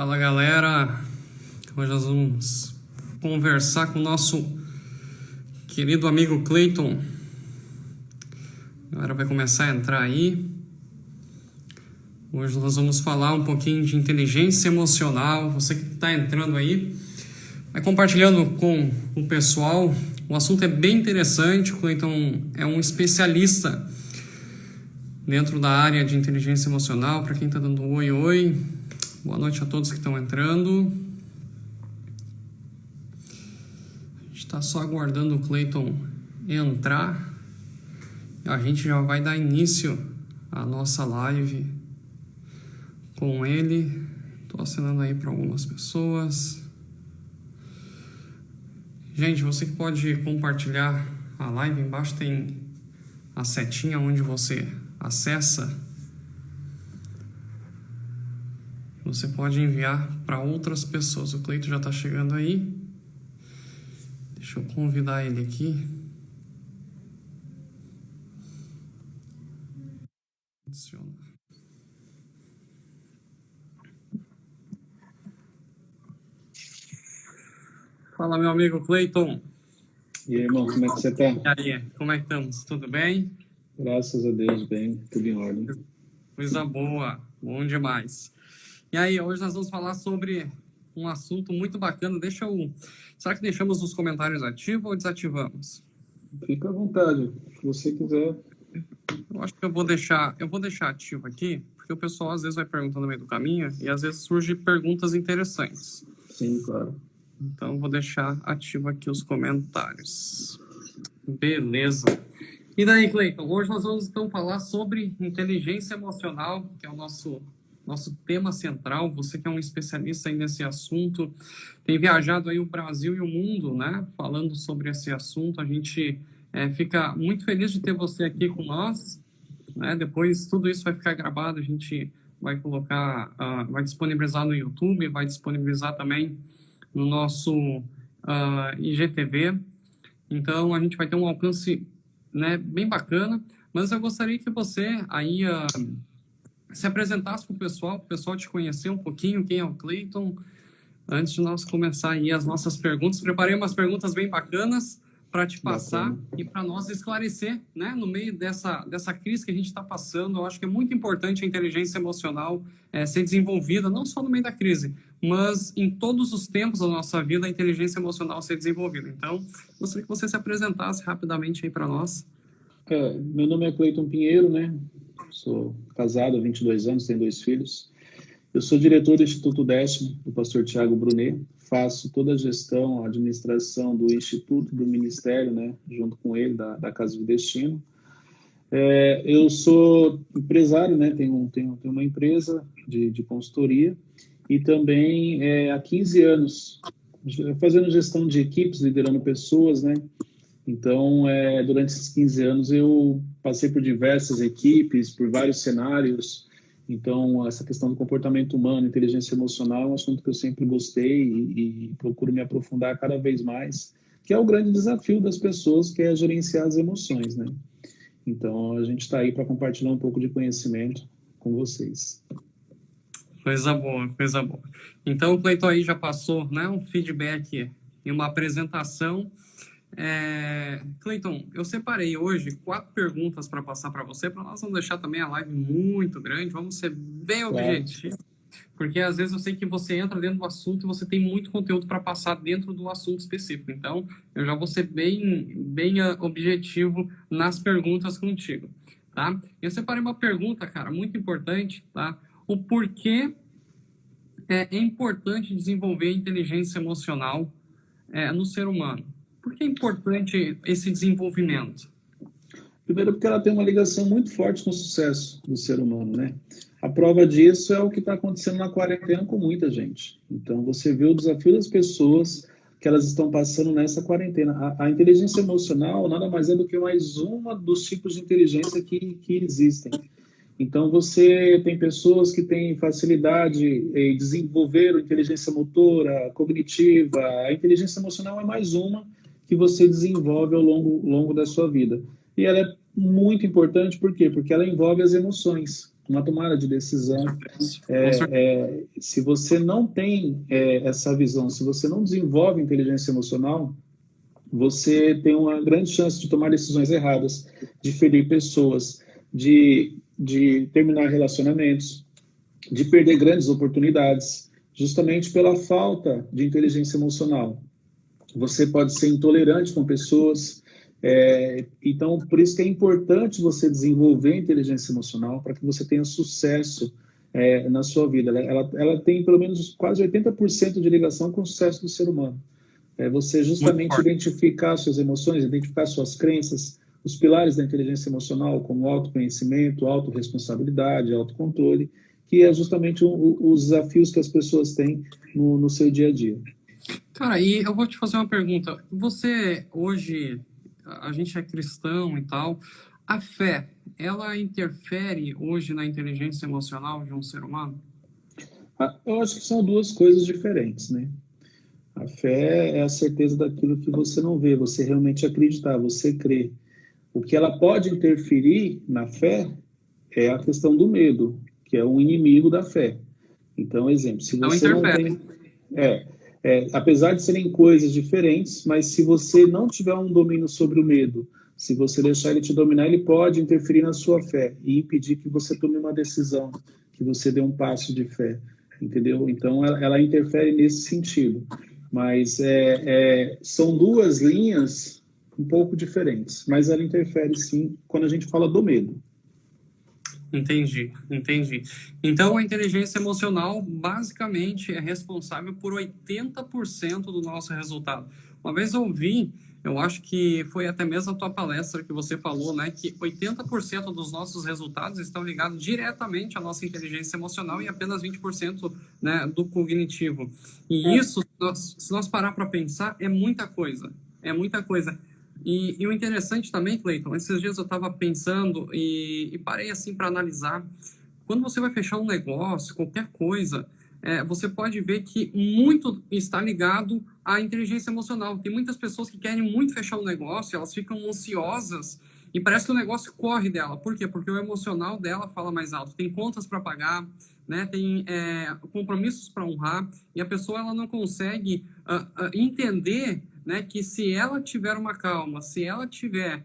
Fala galera, hoje nós vamos conversar com o nosso querido amigo Cleiton. Agora vai começar a entrar aí. Hoje nós vamos falar um pouquinho de inteligência emocional. Você que está entrando aí, vai compartilhando com o pessoal. O assunto é bem interessante. O Cleiton é um especialista dentro da área de inteligência emocional. Para quem está dando oi. Boa noite a todos que estão entrando. A gente está só aguardando o Cleiton entrar. A gente já vai dar início à nossa live com ele. Estou assinando aí para algumas pessoas. Gente, você que pode compartilhar a live, embaixo tem a setinha onde você acessa. Você pode enviar para outras pessoas. O Cleiton já está chegando aí. Deixa eu convidar ele aqui. Adiciona. Fala, meu amigo Cleiton. E aí, irmão, como é que você tá? E aí, como é que estamos? Tudo bem? Graças a Deus, bem, tudo em ordem. Coisa boa, bom demais. E aí, hoje nós vamos falar sobre um assunto muito bacana. Será que deixamos os comentários ativos ou desativamos? Fica à vontade, se você quiser. Eu acho que eu vou deixar ativo aqui, porque o pessoal às vezes vai perguntando no meio do caminho e às vezes surgem perguntas interessantes. Sim, claro. Então, eu vou deixar ativo aqui os comentários. Beleza. E daí, Cleiton? Hoje nós vamos então falar sobre inteligência emocional, que é o nosso tema central. Você que é um especialista aí nesse assunto, tem viajado aí o Brasil e o mundo, né? Falando sobre esse assunto. A gente fica muito feliz de ter você aqui com nós, né? Depois tudo isso vai ficar gravado, a gente vai colocar, vai disponibilizar no YouTube, vai disponibilizar também no nosso IGTV. Então, a gente vai ter um alcance, né, bem bacana. Mas eu gostaria que você aí se apresentasse para o pessoal te conhecer um pouquinho, quem é o Cleiton, antes de nós começar aí as nossas perguntas. Preparei umas perguntas bem bacanas para te passar e para nós esclarecer, né, no meio dessa crise que a gente está passando. Eu acho que é muito importante a inteligência emocional ser desenvolvida, não só no meio da crise, mas em todos os tempos da nossa vida, a inteligência emocional ser desenvolvida. Então, gostaria que você se apresentasse rapidamente aí para nós. Meu nome é Cleiton Pinheiro, né? Sou casado há 22 anos, tenho 2 filhos. Eu sou diretor do Instituto Décimo, do pastor Tiago Brunet. Faço toda a gestão, a administração do Instituto, do Ministério, né? Junto com ele, da Casa do Destino. Eu sou empresário, né? Tenho uma empresa de consultoria e também há 15 anos fazendo gestão de equipes, liderando pessoas, né? Então, durante esses 15 anos, eu passei por diversas equipes, por vários cenários. Então, essa questão do comportamento humano, inteligência emocional, é um assunto que eu sempre gostei e procuro me aprofundar cada vez mais, que é o grande desafio das pessoas, que é gerenciar as emoções, né? Então, a gente está aí para compartilhar um pouco de conhecimento com vocês. Coisa boa, coisa boa. Então, o Cleiton aí já passou, né, um feedback e uma apresentação. Cleiton, eu separei hoje 4 perguntas para passar para você, para nós não deixar também a live muito grande, vamos ser bem objetivos, porque às vezes eu sei que você entra dentro do assunto e você tem muito conteúdo para passar dentro do assunto específico, então eu já vou ser bem objetivo nas perguntas contigo, tá? Eu separei uma pergunta, cara, muito importante, tá? O porquê é importante desenvolver a inteligência emocional no ser humano. Por que é importante esse desenvolvimento? Primeiro, porque ela tem uma ligação muito forte com o sucesso do ser humano, né? A prova disso é o que está acontecendo na quarentena com muita gente. Então, você vê o desafio das pessoas que elas estão passando nessa quarentena. A inteligência emocional nada mais é do que mais uma dos tipos de inteligência que existem. Então, você tem pessoas que têm facilidade em desenvolver a inteligência motora, cognitiva. A inteligência emocional é mais uma que você desenvolve ao longo da sua vida. E ela é muito importante, por quê? Porque ela envolve as emoções. uma tomada de decisão. Com certeza. Se você não tem essa visão, se você não desenvolve inteligência emocional, você tem uma grande chance de tomar decisões erradas, de ferir pessoas, de terminar relacionamentos, de perder grandes oportunidades, justamente pela falta de inteligência emocional. Você pode ser intolerante com pessoas, então por isso que é importante você desenvolver inteligência emocional para que você tenha sucesso na sua vida. Ela tem pelo menos quase 80% de ligação com o sucesso do ser humano. Você Muito justamente forte. identificar suas emoções, identificar suas crenças, os pilares da inteligência emocional, como autoconhecimento, autorresponsabilidade, autocontrole, que é justamente os desafios que as pessoas têm no seu dia a dia. Cara, e eu vou te fazer uma pergunta. Você, hoje, a gente é cristão e tal, a fé, ela interfere hoje na inteligência emocional de um ser humano? Eu acho que são duas coisas diferentes, né? A fé é a certeza daquilo que você não vê, você realmente acreditar, você crer. O que ela pode interferir na fé é a questão do medo, que é um inimigo da fé. Então, exemplo, se Então você não interfere. tem... apesar de serem coisas diferentes, mas se você não tiver um domínio sobre o medo, se você deixar ele te dominar, ele pode interferir na sua fé e impedir que você tome uma decisão, que você dê um passo de fé, entendeu? Então, ela interfere nesse sentido. Mas são duas linhas um pouco diferentes, mas ela interfere sim quando a gente fala do medo. Entendi, entendi. Então, a inteligência emocional basicamente é responsável por 80% do nosso resultado. Uma vez eu ouvi, eu acho que foi até mesmo a tua palestra que você falou, né, que 80% dos nossos resultados estão ligados diretamente à nossa inteligência emocional e apenas 20%, né, do cognitivo. E isso, se nós parar para pensar, é muita coisa. É muita coisa. E o interessante também, Cleiton, esses dias eu estava pensando e parei assim para analisar. Quando você vai fechar um negócio, qualquer coisa, você pode ver que muito está ligado à inteligência emocional. Tem muitas pessoas que querem muito fechar um negócio, elas ficam ansiosas e parece que o negócio corre dela. Por quê? Porque o emocional dela fala mais alto. Tem contas para pagar, né? Tem compromissos para honrar e a pessoa ela não consegue entender, né, que se ela tiver uma calma, se ela tiver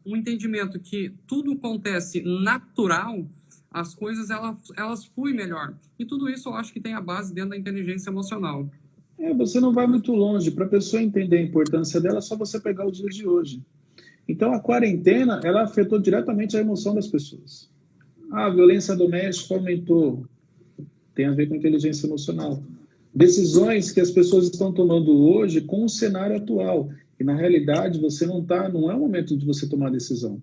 um entendimento que tudo acontece natural, as coisas elas fluem melhor. E tudo isso eu acho que tem a base dentro da inteligência emocional. Você não vai muito longe. Para a pessoa entender a importância dela, é só você pegar os dias de hoje. Então, a quarentena, ela afetou diretamente a emoção das pessoas. A violência doméstica aumentou. Tem a ver com inteligência emocional. Decisões que as pessoas estão tomando hoje com o cenário atual. E, na realidade, não é o momento de você tomar decisão.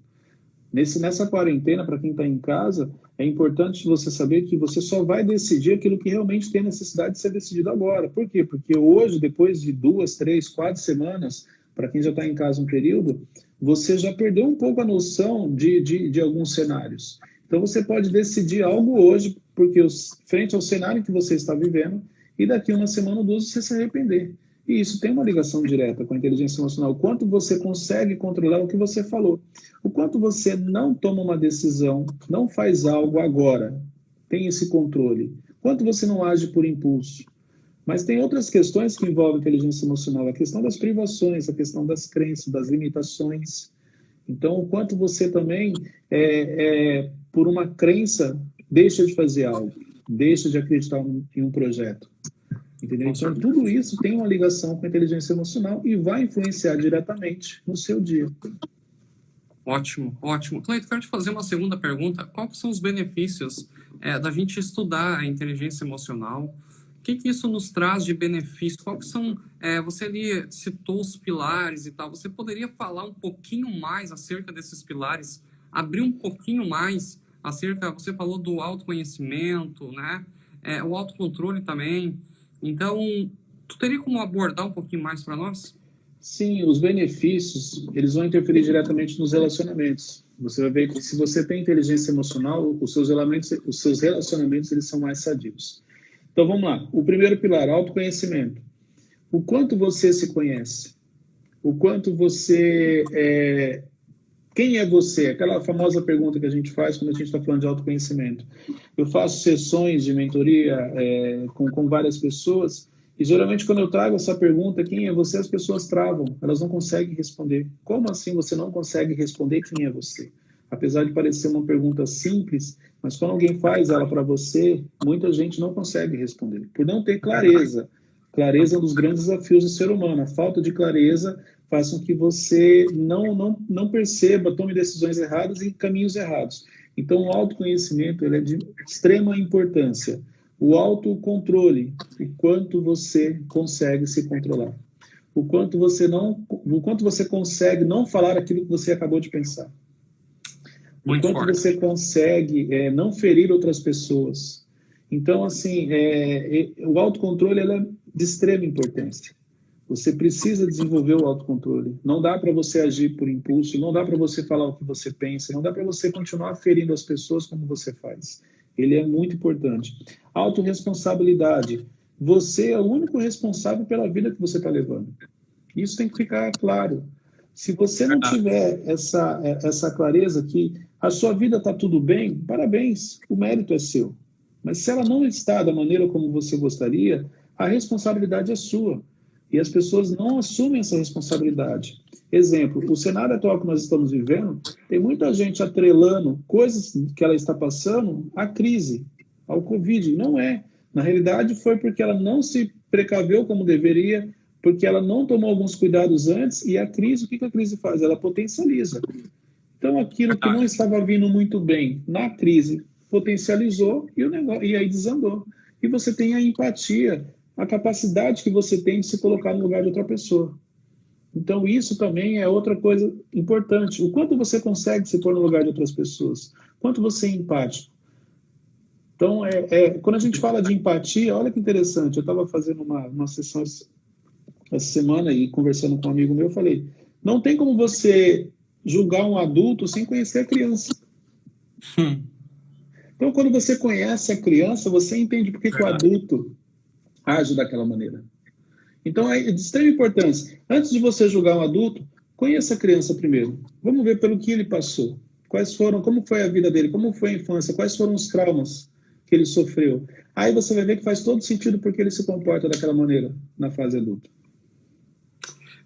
Nessa quarentena, para quem está em casa, é importante você saber que você só vai decidir aquilo que realmente tem necessidade de ser decidido agora. Por quê? Porque hoje, depois de 2, 3, 4 semanas, para quem já está em casa um período, você já perdeu um pouco a noção de alguns cenários. Então, você pode decidir algo hoje, porque frente ao cenário que você está vivendo, e daqui uma semana ou duas você se arrepender. E isso tem uma ligação direta com a inteligência emocional. O quanto você consegue controlar o que você falou. O quanto você não toma uma decisão, não faz algo agora, tem esse controle. Quanto você não age por impulso. Mas tem outras questões que envolvem inteligência emocional. A questão das privações, a questão das crenças, das limitações. Então, o quanto você também, por uma crença, deixa de fazer algo, deixa de acreditar em um projeto. Entendeu? Então, tudo isso tem uma ligação com a inteligência emocional e vai influenciar diretamente no seu dia. Ótimo, ótimo. Cleiton, quero te fazer uma segunda pergunta. Quais são os benefícios da gente estudar a inteligência emocional? O que isso nos traz de benefício? Quais são, você ali citou os pilares e tal, você poderia falar um pouquinho mais acerca desses pilares? Abrir um pouquinho mais acerca, você falou do autoconhecimento, né? O autocontrole também. Então, tu teria como abordar um pouquinho mais para nós? Sim, os benefícios, eles vão interferir diretamente nos relacionamentos. Você vai ver que se você tem inteligência emocional, os seus relacionamentos eles são mais sadios. Então, vamos lá. O primeiro pilar, autoconhecimento. O quanto você se conhece? O quanto você Quem é você? Aquela famosa pergunta que a gente faz quando a gente está falando de autoconhecimento. Eu faço sessões de mentoria com várias pessoas e geralmente quando eu trago essa pergunta, quem é você? As pessoas travam, elas não conseguem responder. Como assim você não consegue responder quem é você? Apesar de parecer uma pergunta simples, mas quando alguém faz ela para você, muita gente não consegue responder, por não ter clareza. Clareza é um dos grandes desafios do ser humano. A falta de clareza faz com que você não perceba, tome decisões erradas e caminhos errados. Então, o autoconhecimento ele é de extrema importância. O autocontrole, o quanto você consegue se controlar. O quanto você consegue não falar aquilo que você acabou de pensar. O quanto você consegue não ferir outras pessoas. Então, assim, o autocontrole é de extrema importância. Você precisa desenvolver o autocontrole. Não dá para você agir por impulso, não dá para você falar o que você pensa, não dá para você continuar ferindo as pessoas como você faz. Ele é muito importante. Autorresponsabilidade. Você é o único responsável pela vida que você está levando. Isso tem que ficar claro. Se você não tiver essa clareza que a sua vida está tudo bem, parabéns, o mérito é seu. Mas se ela não está da maneira como você gostaria, a responsabilidade é sua. E as pessoas não assumem essa responsabilidade. Exemplo, o cenário atual que nós estamos vivendo, tem muita gente atrelando coisas que ela está passando à crise, ao Covid. Não é. Na realidade, foi porque ela não se precaveu como deveria, porque ela não tomou alguns cuidados antes, e a crise, o que a crise faz? Ela potencializa. Então, aquilo que não estava vindo muito bem na crise, potencializou e o negócio, e aí desandou. E você tem a empatia, a capacidade que você tem de se colocar no lugar de outra pessoa. Então, isso também é outra coisa importante. O quanto você consegue se pôr no lugar de outras pessoas? Quanto você é empático? Então, quando a gente fala de empatia, olha que interessante. Eu estava fazendo uma sessão essa semana e conversando com um amigo meu, eu falei, não tem como você julgar um adulto sem conhecer a criança. Então, quando você conhece a criança, você entende por que o adulto age daquela maneira. Então, é de extrema importância. Antes de você julgar um adulto, conheça a criança primeiro. Vamos ver pelo que ele passou. Como foi a vida dele, como foi a infância, quais foram os traumas que ele sofreu. Aí você vai ver que faz todo sentido porque ele se comporta daquela maneira na fase adulta.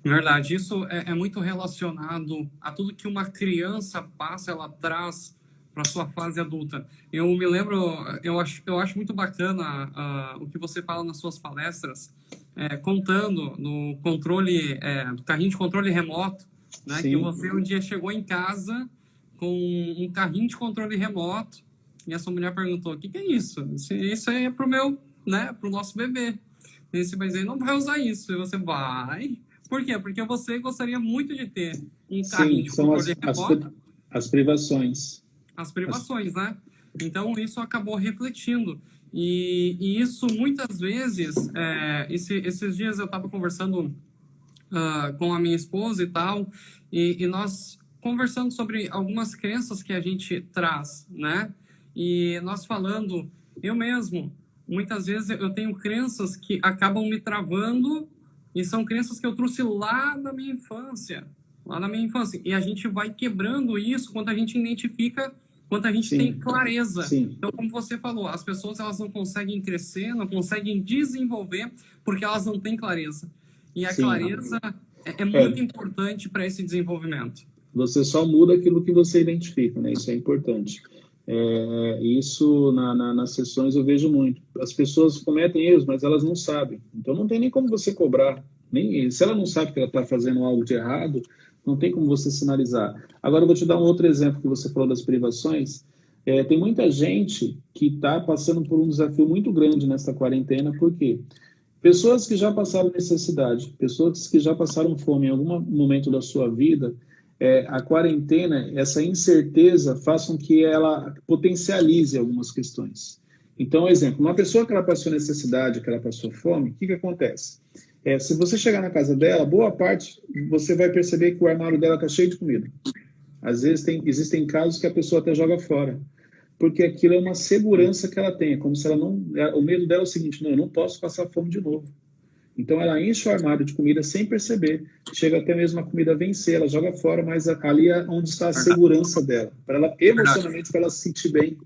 Verdade, isso é muito relacionado a tudo que uma criança passa, ela traz para sua fase adulta. Eu me lembro, eu acho muito bacana o que você fala nas suas palestras, contando no controle, do carrinho de controle remoto, né? Que você um dia chegou em casa com um carrinho de controle remoto e a sua mulher perguntou, o que é isso? Isso é pro nosso bebê. E você vai dizer, não vai usar isso. E você vai... Por quê? Porque você gostaria muito de ter um carrinho de controle remoto. As privações. As privações, né? Então, isso acabou refletindo. E isso, muitas vezes, esses dias eu estava conversando com a minha esposa e tal, e nós conversando sobre algumas crenças que a gente traz, né? E nós falando, eu mesmo, muitas vezes eu tenho crenças que acabam me travando. E são crenças que eu trouxe lá na minha infância. E a gente vai quebrando isso quando a gente identifica, quando a gente tem clareza. Sim. Então, como você falou, as pessoas elas não conseguem crescer, não conseguem desenvolver, porque elas não têm clareza. E a clareza é muito importante para esse desenvolvimento. Você só muda aquilo que você identifica, né? Isso é importante. Isso nas sessões eu vejo muito. As pessoas cometem erros, mas elas não sabem. Então não tem nem como você cobrar. Se ela não sabe que ela está fazendo algo de errado, não tem como você sinalizar. Agora eu vou te dar um outro exemplo que você falou das privações. Tem muita gente que está passando por um desafio muito grande nessa quarentena. Por quê? Pessoas que já passaram necessidade, pessoas que já passaram fome em algum momento da sua vida, a quarentena, essa incerteza, faz com que ela potencialize algumas questões. Então, exemplo, uma pessoa que ela passou necessidade, que ela passou fome, o que acontece? Se você chegar na casa dela, boa parte, você vai perceber que o armário dela está cheio de comida. Às vezes existem casos que a pessoa até joga fora, porque aquilo é uma segurança que ela tem, como se ela não... O medo dela é o seguinte, não, eu não posso passar fome de novo. Então ela enche o armário de comida sem perceber, chega até mesmo a comida a vencer, ela joga fora, mas ali é onde está a Verdade, segurança dela, para ela verdade. emocionalmente, para ela se sentir bem.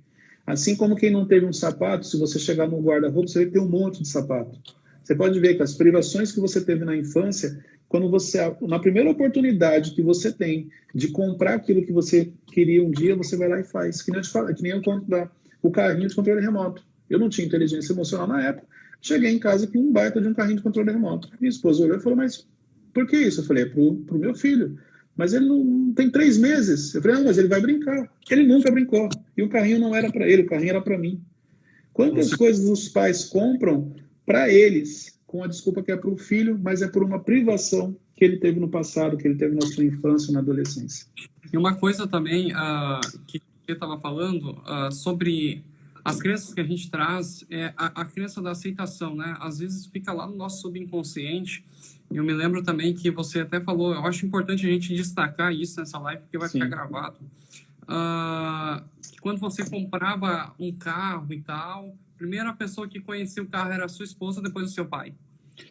Assim como quem não teve um sapato, se você chegar no guarda-roupa, você vai ter um monte de sapato. Você pode ver que as privações que você teve na infância, quando você, na primeira oportunidade que você tem de comprar aquilo que você queria um dia, você vai lá e faz. Que nem eu te falo, que nem eu conto o carrinho de controle remoto. Eu não tinha inteligência emocional na época. Cheguei em casa com um baita de um carrinho de controle remoto. Minha esposa olhou e falou, mas por que isso? Eu falei, é pro meu filho. Mas ele não tem 3 meses. Eu falei, não, mas ele vai brincar. Ele nunca brincou. E o carrinho não era para ele, o carrinho era para mim. Com Quantas cer- coisas os pais compram para eles, com a desculpa que é para o filho, mas é por uma privação que ele teve no passado, que ele teve na sua infância, na adolescência. E uma coisa também que você estava falando sobre as crenças que a gente traz, é a crença da aceitação, né? Às vezes fica lá no nosso subconsciente. Eu me lembro também que você até falou, eu acho importante a gente destacar isso nessa live, porque vai ficar Sim. gravado. Que quando você comprava um carro e tal, a primeira pessoa que conhecia o carro era a sua esposa, depois o seu pai,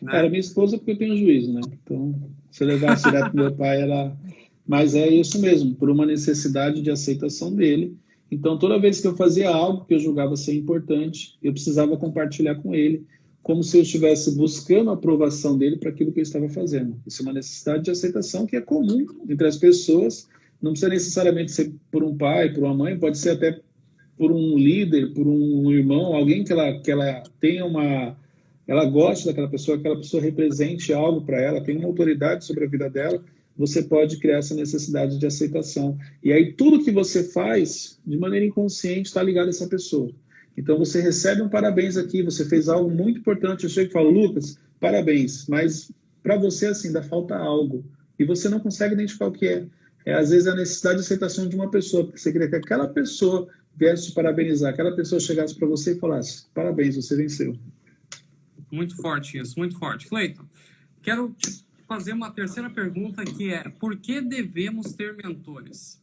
Era né? minha esposa porque eu tenho juízo, né? Então, se eu levasse direto pro meu pai, ela... Mas é isso mesmo, por uma necessidade de aceitação dele. Então, toda vez que eu fazia algo que eu julgava ser importante, eu precisava compartilhar com ele, como se eu estivesse buscando a aprovação dele para aquilo que eu estava fazendo. Isso é uma necessidade de aceitação que é comum entre as pessoas. Não precisa necessariamente ser por um pai, por uma mãe, pode ser até por um líder, por um irmão, alguém que ela tenha uma, ela goste daquela pessoa, que aquela pessoa represente algo para ela, tem uma autoridade sobre a vida dela, você pode criar essa necessidade de aceitação. E aí tudo que você faz, de maneira inconsciente, está ligado a essa pessoa. Então você recebe um parabéns aqui, você fez algo muito importante, eu chego e falo, Lucas, parabéns, mas para você, assim, ainda falta algo. E você não consegue identificar o que é. É, às vezes, a necessidade de aceitação de uma pessoa, porque você queria que aquela pessoa viesse te parabenizar, aquela pessoa chegasse para você e falasse, parabéns, você venceu. Muito forte isso, muito forte. Cleiton, quero te fazer uma terceira pergunta que é: por que devemos ter mentores?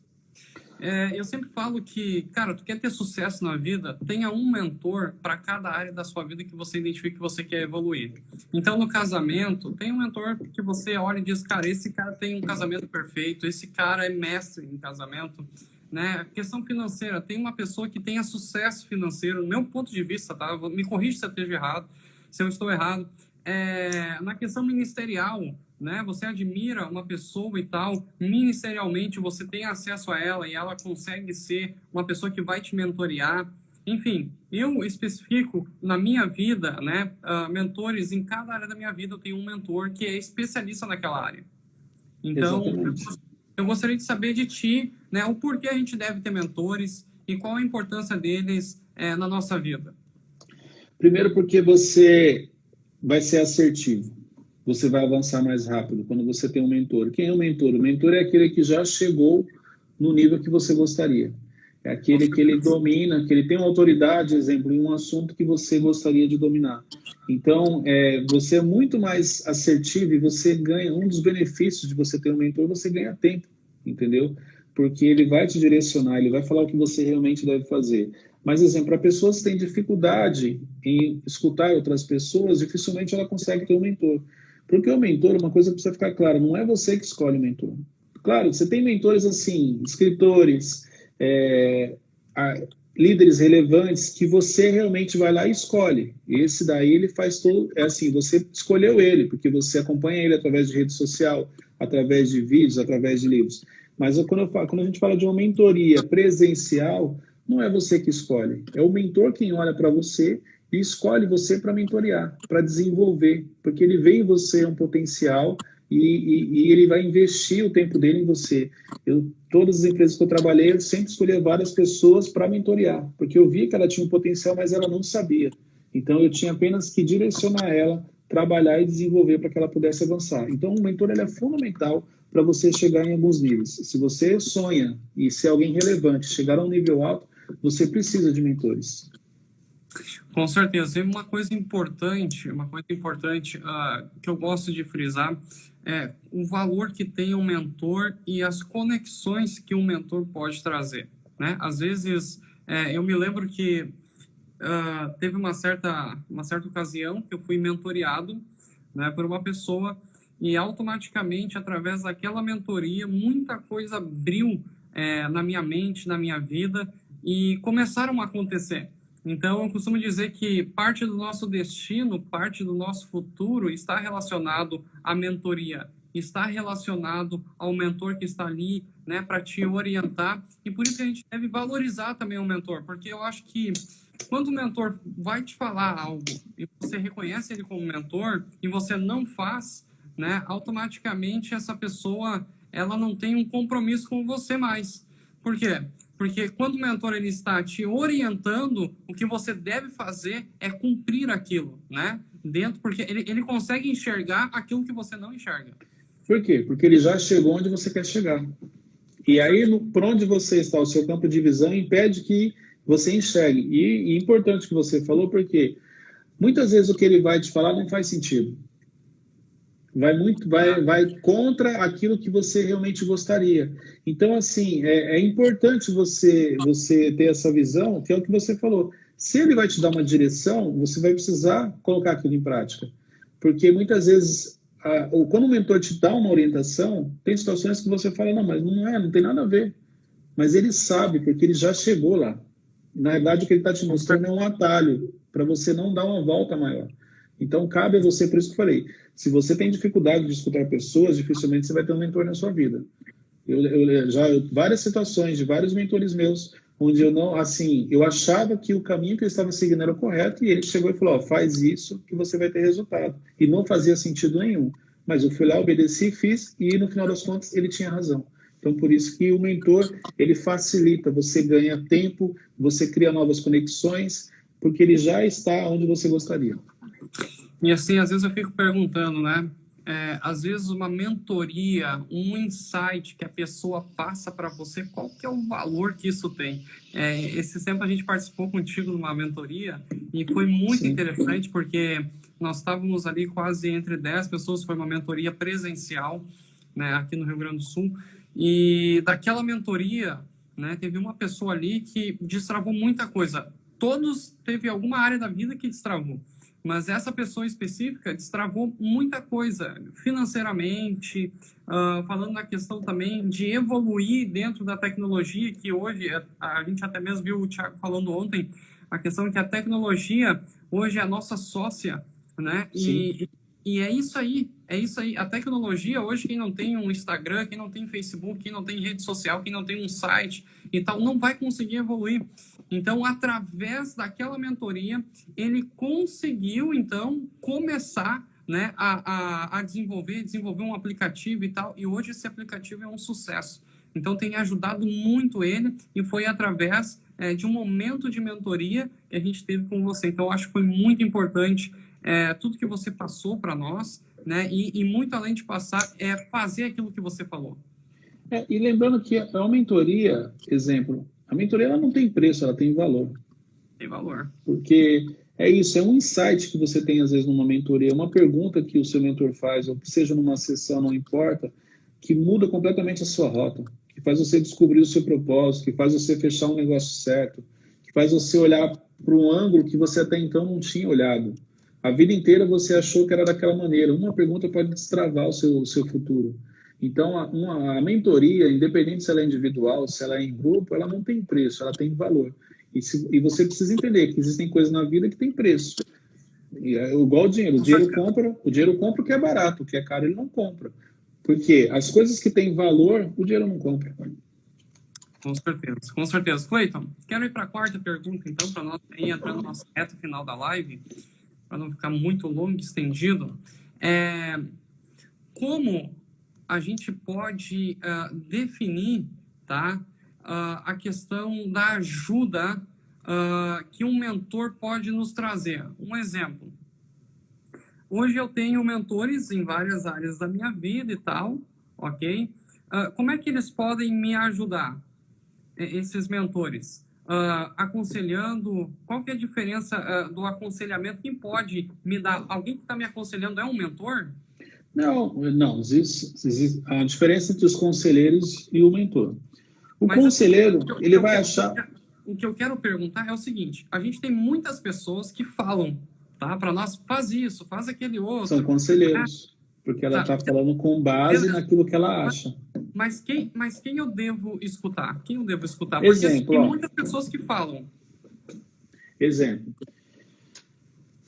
Eu sempre falo que, cara, tu quer ter sucesso na vida, tenha um mentor para cada área da sua vida que você identifique que você quer evoluir. Então, no casamento, tem um mentor que você olha e diz, cara, esse cara tem um casamento perfeito, esse cara é mestre em casamento, né? Questão financeira, tem uma pessoa que tenha sucesso financeiro, no meu ponto de vista, tá? Me corrija se eu esteja errado, se eu estou errado. Na questão ministerial, né? Você admira uma pessoa e tal, ministerialmente você tem acesso a ela e ela consegue ser uma pessoa que vai te mentorear. Enfim, eu especifico na minha vida, né? Mentores em cada área da minha vida, eu tenho um mentor que é especialista naquela área. Então, Exatamente. eu gostaria de saber de ti, né? O porquê a gente deve ter mentores e qual a importância deles na nossa vida. Primeiro porque você vai ser assertivo, você vai avançar mais rápido quando você tem um mentor. Quem é o mentor? O mentor é aquele que já chegou no nível que você gostaria. É Com aquele que ele certeza. domina, que ele tem uma autoridade, exemplo, em um assunto que você gostaria de dominar. Então, você é muito mais assertivo e você ganha, um dos benefícios de você ter um mentor, você ganha tempo, entendeu? Porque ele vai te direcionar, ele vai falar o que você realmente deve fazer. Mas, exemplo, para pessoas que têm dificuldade em escutar outras pessoas, dificilmente ela consegue ter um mentor. Porque o mentor, uma coisa que precisa ficar clara, não é você que escolhe o mentor. Claro, você tem mentores assim, escritores, é, líderes relevantes que você realmente vai lá e escolhe. Esse daí ele faz todo, é assim, você escolheu ele, porque você acompanha ele através de rede social, através de vídeos, através de livros. Mas quando a gente fala de uma mentoria presencial, não é você que escolhe, é o mentor quem olha para você e escolhe você para mentorear, para desenvolver, porque ele vê em você um potencial e ele vai investir o tempo dele em você. Todas as empresas que eu trabalhei, eu sempre escolhi várias pessoas para mentorear, porque eu via que ela tinha um potencial, mas ela não sabia. Então, eu tinha apenas que direcionar ela, trabalhar e desenvolver para que ela pudesse avançar. Então, o mentor ele é fundamental para você chegar em alguns níveis. Se você sonha e ser alguém relevante, chegar a um nível alto, você precisa de mentores. Com certeza. E uma coisa importante que eu gosto de frisar é o valor que tem um mentor e as conexões que um mentor pode trazer, né? Às vezes, eu me lembro que teve uma certa ocasião que eu fui mentoreado né, por uma pessoa, e automaticamente, através daquela mentoria, muita coisa abriu na minha mente, na minha vida, e começaram a acontecer. Então, eu costumo dizer que parte do nosso destino, parte do nosso futuro está relacionado à mentoria, está relacionado ao mentor que está ali, né, para te orientar. E por isso que a gente deve valorizar também o mentor, porque eu acho que quando o mentor vai te falar algo e você reconhece ele como mentor e você não faz, né, automaticamente essa pessoa ela não tem um compromisso com você mais. Por quê? Porque quando o mentor ele está te orientando, o que você deve fazer é cumprir aquilo, né? Dentro, porque ele consegue enxergar aquilo que você não enxerga. Por quê? Porque ele já chegou onde você quer chegar. E aí, por onde você está, o seu campo de visão impede que você enxergue. E importante que você falou, porque muitas vezes o que ele vai te falar não faz sentido. Vai contra aquilo que você realmente gostaria. Então, assim, é importante você ter essa visão, que é o que você falou. Se ele vai te dar uma direção, você vai precisar colocar aquilo em prática. Porque muitas vezes, quando o mentor te dá uma orientação, tem situações que você fala, não, mas não tem nada a ver. Mas ele sabe, porque ele já chegou lá. Na verdade, o que ele está te mostrando é um atalho, para você não dar uma volta maior. Então, cabe a você, por isso que eu falei, se você tem dificuldade de escutar pessoas, dificilmente você vai ter um mentor na sua vida. Várias situações de vários mentores meus, onde eu achava que o caminho que eu estava seguindo era o correto, e ele chegou e falou, ó, faz isso que você vai ter resultado. E não fazia sentido nenhum. Mas eu fui lá, obedeci, fiz, e no final das contas ele tinha razão. Então, por isso que o mentor, ele facilita, você ganha tempo, você cria novas conexões, porque ele já está onde você gostaria. E assim, às vezes eu fico perguntando, né? Às vezes uma mentoria, um insight que a pessoa passa para você, qual que é o valor que isso tem? Esse tempo a gente participou contigo numa mentoria e foi muito Sim. interessante porque nós estávamos ali quase entre 10 pessoas, foi uma mentoria presencial, né, aqui no Rio Grande do Sul, e daquela mentoria, né, teve uma pessoa ali que destravou muita coisa. Todos teve alguma área da vida que destravou. Mas essa pessoa específica destravou muita coisa financeiramente, falando na questão também de evoluir dentro da tecnologia, que hoje, a gente até mesmo viu o Thiago falando ontem, a questão que a tecnologia hoje é a nossa sócia, né? E é isso aí, é isso aí. A tecnologia hoje, quem não tem um Instagram, quem não tem Facebook, quem não tem rede social, quem não tem um site e tal, não vai conseguir evoluir. Então, através daquela mentoria, ele conseguiu, então, começar, né, a desenvolver um aplicativo e tal, e hoje esse aplicativo é um sucesso. Então, tem ajudado muito ele, e foi através de um momento de mentoria que a gente teve com você. Então, eu acho que foi muito importante tudo que você passou para nós, né, e muito além de passar, fazer aquilo que você falou. E lembrando que a mentoria, exemplo, a mentoria ela não tem preço, ela tem valor. Tem valor. Porque é isso, é um insight que você tem às vezes numa mentoria, uma pergunta que o seu mentor faz, ou que seja numa sessão, não importa, que muda completamente a sua rota, que faz você descobrir o seu propósito, que faz você fechar um negócio certo, que faz você olhar para um ângulo que você até então não tinha olhado. A vida inteira você achou que era daquela maneira. Uma pergunta pode destravar o seu futuro. Então, a mentoria, independente se ela é individual, se ela é em grupo, ela não tem preço, ela tem valor. E você precisa entender que existem coisas na vida que tem preço. E é igual o dinheiro. O dinheiro compra o que é barato, o que é caro ele não compra. Porque as coisas que têm valor, o dinheiro não compra. Com certeza, com certeza. Cleiton, quero ir para a quarta pergunta, então, para nós ir entrando no nosso reto final da live, para não ficar muito longo e estendido. Como a gente pode definir, tá, a questão da ajuda que um mentor pode nos trazer? Um exemplo. Hoje eu tenho mentores em várias áreas da minha vida e tal, ok? Como é que eles podem me ajudar, esses mentores? Aconselhando, qual que é a diferença do aconselhamento? Quem pode me dar? Alguém que está me aconselhando é um mentor? Não, existe a diferença entre os conselheiros e o mentor. Mas, conselheiro, assim, ele vai achar... O que eu quero perguntar é o seguinte, a gente tem muitas pessoas que falam, tá? Para nós, faz isso, faz aquele outro. São conselheiros, porque ela está falando com base naquilo que ela acha. Mas quem eu devo escutar? Quem eu devo escutar? Porque assim, Exemplo, tem muitas pessoas que falam. Exemplo.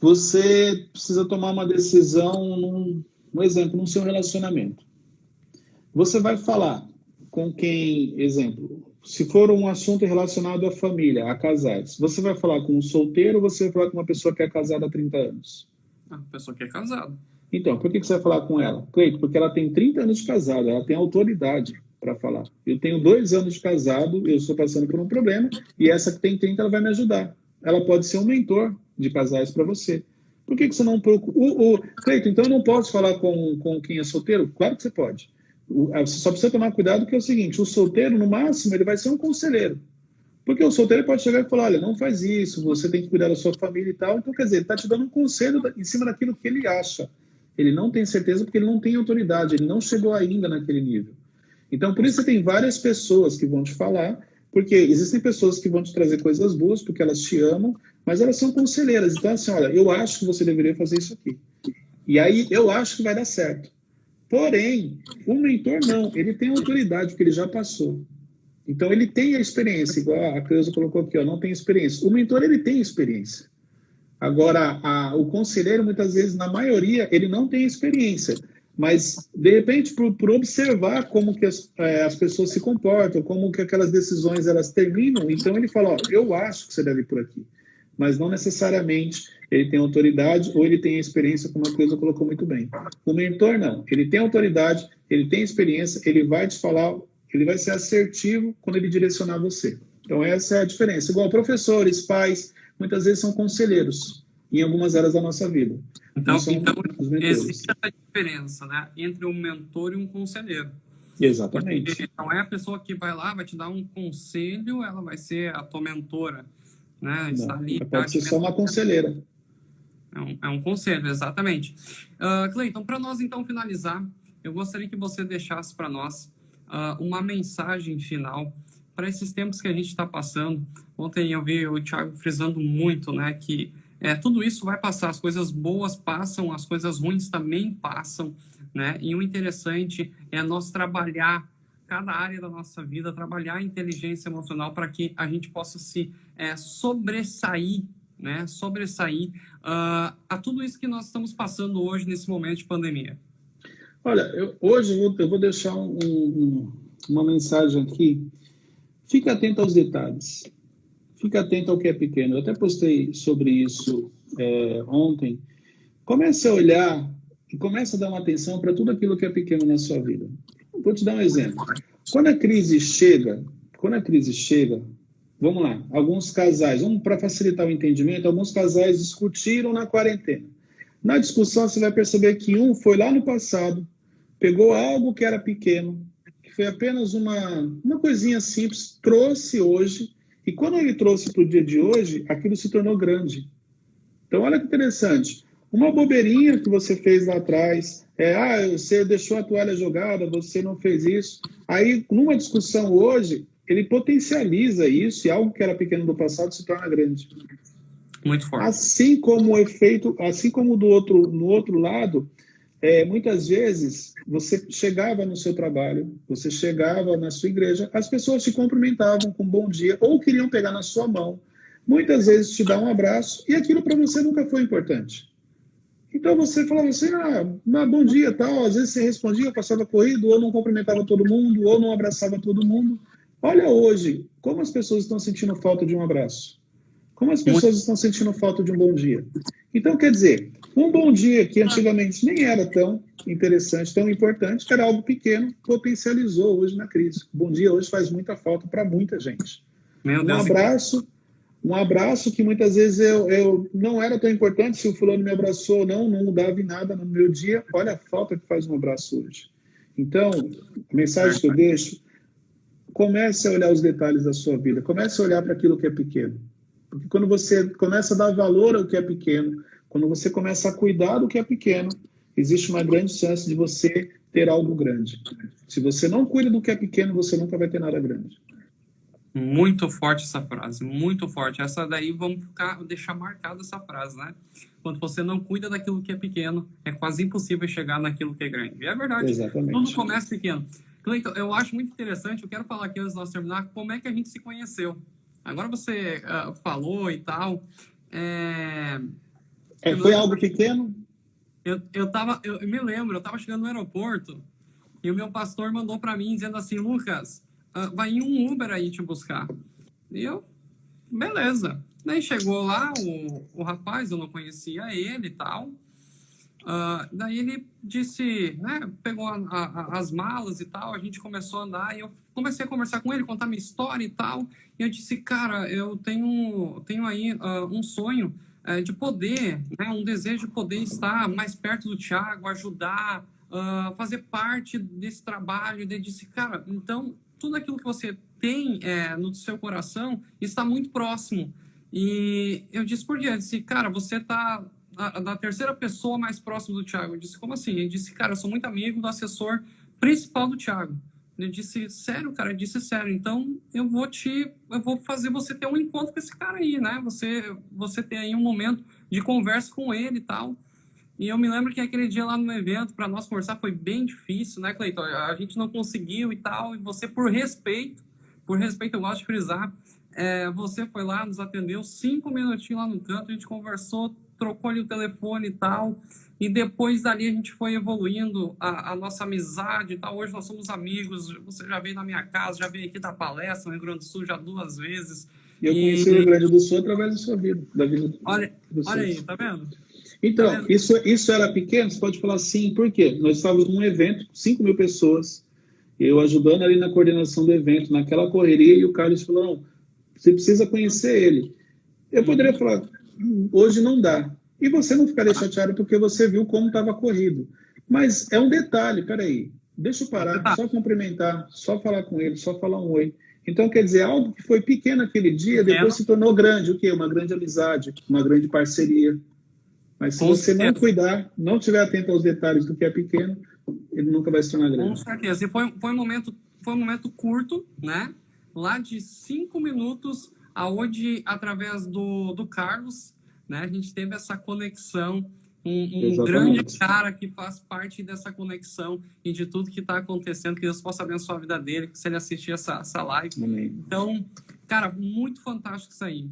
Você precisa tomar uma decisão, um exemplo, no seu relacionamento. Você vai falar com quem, exemplo, se for um assunto relacionado à família, a casais, você vai falar com um solteiro ou você vai falar com uma pessoa que é casada há 30 anos? A pessoa que é casada. Então, por que você vai falar com ela? Cleito, porque ela tem 30 anos de casada, ela tem autoridade para falar. Eu tenho 2 anos de casado, eu estou passando por um problema, e essa que tem 30, ela vai me ajudar. Ela pode ser um mentor de casais para você. Por que você não procura... Cleito, então eu não posso falar com quem é solteiro? Claro que você pode. Você só precisa tomar cuidado que é o seguinte, o solteiro, no máximo, ele vai ser um conselheiro. Porque o solteiro pode chegar e falar, olha, não faz isso, você tem que cuidar da sua família e tal. Então, quer dizer, ele está te dando um conselho em cima daquilo que ele acha. Ele não tem certeza porque ele não tem autoridade, ele não chegou ainda naquele nível. Então, por isso você tem várias pessoas que vão te falar, porque existem pessoas que vão te trazer coisas boas, porque elas te amam, mas elas são conselheiras. Então, assim, olha, eu acho que você deveria fazer isso aqui. E aí, eu acho que vai dar certo. Porém, o mentor não, ele tem autoridade, porque ele já passou. Então, ele tem a experiência, igual a Cleusa colocou aqui, ó, não tem experiência. O mentor, ele tem experiência. Agora, o conselheiro, muitas vezes, na maioria, ele não tem experiência. Mas, de repente, por observar como que as pessoas se comportam, como que aquelas decisões elas terminam, então ele fala, ó, eu acho que você deve ir por aqui. Mas não necessariamente ele tem autoridade ou ele tem experiência, como a Cleusa colocou muito bem. O mentor, não. Ele tem autoridade, ele tem experiência, ele vai te falar, ele vai ser assertivo quando ele direcionar você. Então, essa é a diferença. Igual professores, pais, muitas vezes são conselheiros em algumas áreas da nossa vida. Então existe essa diferença, né, entre um mentor e um conselheiro. Exatamente. Porque não é a pessoa que vai lá, vai te dar um conselho, ela vai ser a tua mentora, né? Não, ali, pode ser só uma conselheira. É um conselho, exatamente. Cleiton, para nós então finalizar, eu gostaria que você deixasse para nós uma mensagem final para esses tempos que a gente está passando. Ontem eu vi o Thiago frisando muito, né, que tudo isso vai passar, as coisas boas passam, as coisas ruins também passam, né? E o interessante é nós trabalhar cada área da nossa vida, trabalhar a inteligência emocional para que a gente possa se sobressair, né? Sobressair a tudo isso que nós estamos passando hoje nesse momento de pandemia. Olha, hoje eu vou deixar uma mensagem aqui. Fica atento aos detalhes. Fica atento ao que é pequeno. Eu até postei sobre isso ontem. Comece a olhar e comece a dar uma atenção para tudo aquilo que é pequeno na sua vida. Vou te dar um exemplo. Quando a crise chega, vamos lá, alguns casais, para facilitar o entendimento, alguns casais discutiram na quarentena. Na discussão, você vai perceber que um foi lá no passado, pegou algo que era pequeno, que foi apenas uma coisinha simples, trouxe hoje, e quando ele trouxe para o dia de hoje, aquilo se tornou grande. Então, olha que interessante. Uma bobeirinha que você fez lá atrás, você deixou a toalha jogada, você não fez isso. Aí, numa discussão hoje, ele potencializa isso e algo que era pequeno do passado se torna grande. Muito forte. Assim como no outro lado, muitas vezes você chegava no seu trabalho, você chegava na sua igreja, as pessoas te cumprimentavam com bom dia ou queriam pegar na sua mão. Muitas vezes te dar um abraço e aquilo para você nunca foi importante. Então você falava assim, bom dia, tal. Às vezes você respondia, passava corrido, ou não cumprimentava todo mundo, ou não abraçava todo mundo. Olha hoje, como as pessoas estão sentindo falta de um abraço. Como as pessoas estão sentindo falta de um bom dia. Então, quer dizer, um bom dia que antigamente nem era tão interessante, tão importante, era algo pequeno, potencializou hoje na crise. Bom dia hoje faz muita falta para muita gente. Um abraço que muitas vezes eu não era tão importante, se o fulano me abraçou ou não mudava em nada no meu dia. Olha a falta que faz um abraço hoje. Então, a mensagem que eu deixo, comece a olhar os detalhes da sua vida, comece a olhar para aquilo que é pequeno. Porque quando você começa a dar valor ao que é pequeno, quando você começa a cuidar do que é pequeno, existe uma grande chance de você ter algo grande. Se você não cuida do que é pequeno, você nunca vai ter nada grande. Muito forte essa frase, muito forte. Essa daí vamos deixar marcada essa frase, né? Quando você não cuida daquilo que é pequeno, é quase impossível chegar naquilo que é grande. E é verdade, tudo Exatamente. começa pequeno. Cleiton, eu acho muito interessante, eu quero falar aqui antes de nós terminar, como é que a gente se conheceu. Agora você falou e tal. Eu me Foi lembro, algo pequeno? eu me lembro, eu estava chegando no aeroporto e o meu pastor mandou para mim dizendo assim, Lucas, vai em um Uber aí te buscar. E eu, beleza. Daí chegou lá o rapaz, eu não conhecia ele e tal. Daí ele disse, né, pegou as malas e tal, a gente começou a andar e eu comecei a conversar com ele, contar minha história e tal. E eu disse, cara, eu tenho aí um sonho de poder, né, um desejo de poder estar mais perto do Thiago, ajudar, fazer parte desse trabalho. Ele disse, cara, então tudo aquilo que você tem no seu coração está muito próximo. E eu disse, por quê? Eu disse, cara, você está da terceira pessoa mais próxima do Thiago. Eu disse, como assim? Ele disse, cara, eu sou muito amigo do assessor principal do Thiago. Ele disse, sério, cara? Eu disse, sério. Então, eu vou fazer você ter um encontro com esse cara aí, né? Você ter aí um momento de conversa com ele e tal. E eu me lembro que aquele dia lá no evento, para nós conversar, foi bem difícil, né, Cleiton? A gente não conseguiu e tal. E você, por respeito, eu gosto de frisar, você foi lá, nos atendeu 5 minutinhos lá no canto, a gente conversou, trocou ali o telefone e tal, e depois dali a gente foi evoluindo a nossa amizade e tal. Hoje nós somos amigos, você já veio na minha casa, já veio aqui dar palestra no Rio Grande do Sul já 2 vezes. E eu conheci o Rio Grande do Sul através da sua vida, da vida de Olha vocês. aí, tá vendo? Então, isso era pequeno? Você pode falar sim, por quê? Nós estávamos num evento, 5.000 pessoas, eu ajudando ali na coordenação do evento, naquela correria, e o Carlos falou, não, você precisa conhecer ele. Eu poderia falar, hoje não dá. E você não ficaria chateado porque você viu como estava corrido. Mas é um detalhe, peraí, deixa eu parar, só cumprimentar, só falar com ele, só falar um oi. Então, quer dizer, algo que foi pequeno aquele dia, depois se tornou grande. O quê? Uma grande amizade, uma grande parceria. Mas se você não cuidar, não estiver atento aos detalhes do que é pequeno, ele nunca vai se tornar grande. Com certeza. E foi um momento curto, né? Lá de 5 minutos, aonde através do Carlos, né? A gente teve essa conexão, um grande cara que faz parte dessa conexão e de tudo que está acontecendo, que Deus possa abençoar a vida dele, se ele assistir essa live. Amém. Então, cara, muito fantástico isso aí.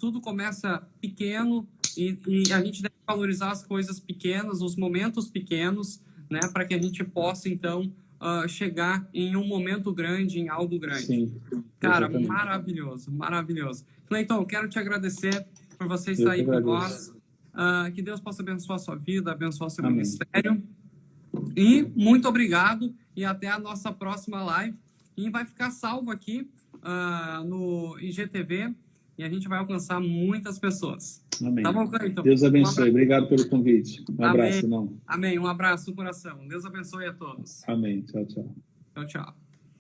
Tudo começa pequeno e a gente deve valorizar as coisas pequenas, os momentos pequenos, né, para que a gente possa, então, chegar em um momento grande, em algo grande. Sim, cara, maravilhoso, maravilhoso. Cleiton, eu quero te agradecer por você estar aí com nós. Que Deus possa abençoar a sua vida, abençoar o seu ministério. E muito obrigado e até a nossa próxima live. E vai ficar salvo aqui no IGTV e a gente vai alcançar muitas pessoas. Amém. Tá bom, Cleiton? Deus abençoe. Obrigado pelo convite. Um abraço, irmão. Amém. Um abraço no coração. Deus abençoe a todos. Amém. Tchau, tchau. Tchau, tchau.